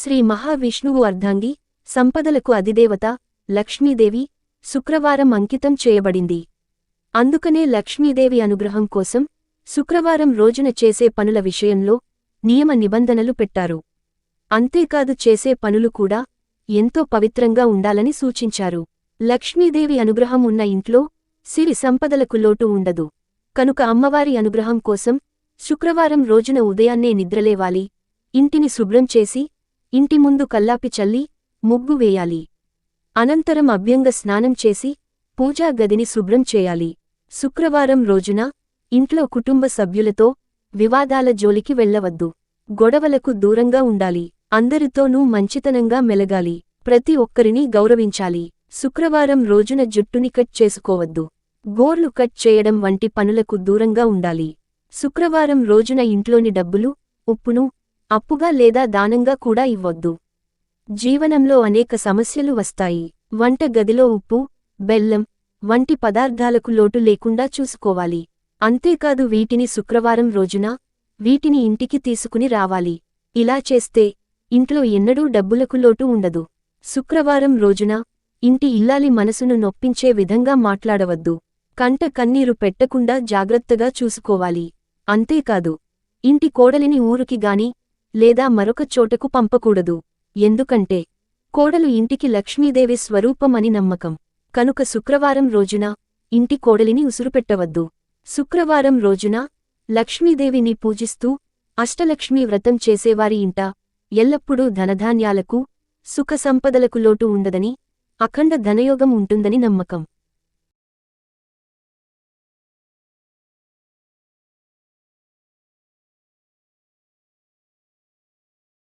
శ్రీ మహావిష్ణువు అర్ధాంగి, సంపదలకు అధిదేవత, లక్ష్మీదేవి, శుక్రవారం అంకితం చేయబడింది. అందుకనే లక్ష్మీదేవి అనుగ్రహం కోసం శుక్రవారం రోజున చేసే పనుల విషయంలో నియమ నిబంధనలు పెట్టారు. అంతేకాదు చేసే పనులు కూడా ఎంతో పవిత్రంగా ఉండాలని సూచించారు. లక్ష్మీదేవి అనుగ్రహం ఉన్న ఇంట్లో సిరి సంపదలకు లోటు ఉండదు. కనుక అమ్మవారి అనుగ్రహం కోసం శుక్రవారం రోజున ఉదయాన్నే నిద్రలేవాలి, ఇంటిని శుభ్రం చేసి ఇంటి ముందు కల్లాపి చల్లి ముగ్గు వేయాలి. అనంతరం అభ్యంగ స్నానం చేసి పూజా గదిని శుభ్రం చేయాలి. శుక్రవారం రోజున ఇంట్లో కుటుంబ సభ్యులతో వివాదాల జోలికి వెళ్లవద్దు. గొడవలకు దూరంగా ఉండాలి. అందరితోనూ మంచితనంగా మెలగాలి. ప్రతి ఒక్కరినీ గౌరవించాలి. శుక్రవారం రోజున జుట్టుని కట్ చేసుకోవద్దు. గోర్లు కట్ చేయడం వంటి పనులకు దూరంగా ఉండాలి. శుక్రవారం రోజున ఇంట్లోని డబ్బులు, ఉప్పును అప్పుగా లేదా దానంగా కూడా ఇవ్వొద్దు. జీవనంలో అనేక సమస్యలు వస్తాయి. వంట గదిలో ఉప్పు, బెల్లం వంటి పదార్థాలకు లోటు లేకుండా చూసుకోవాలి. అంతేకాదు వీటిని శుక్రవారం రోజున వీటిని ఇంటికి తీసుకుని రావాలి. ఇలా చేస్తే ఇంట్లో ఎన్నడూ డబ్బులకు లోటు ఉండదు. శుక్రవారం రోజున ఇంటి ఇల్లాలి మనసును నొప్పించే విధంగా మాట్లాడవద్దు. కంట కన్నీరు పెట్టకుండా జాగ్రత్తగా చూసుకోవాలి. అంతేకాదు ఇంటి కోడలిని ఊరుకి గాని లేదా మరొక చోటకు పంపకూడదు. ఎందుకంటే కోడలు ఇంటికి లక్ష్మీదేవి స్వరూపమని నమ్మకం. కనుక శుక్రవారం రోజున ఇంటి కోడలిని ఉసురుపెట్టవద్దు. శుక్రవారం రోజున లక్ష్మీదేవిని పూజిస్తూ అష్టలక్ష్మీ వ్రతం చేసేవారి ఇంట ఎల్లప్పుడూ ధనధాన్యాలకు, సుఖ సంపదలకు లోటు ఉండదని, అఖండ ధనయోగం ఉంటుందని నమ్మకం.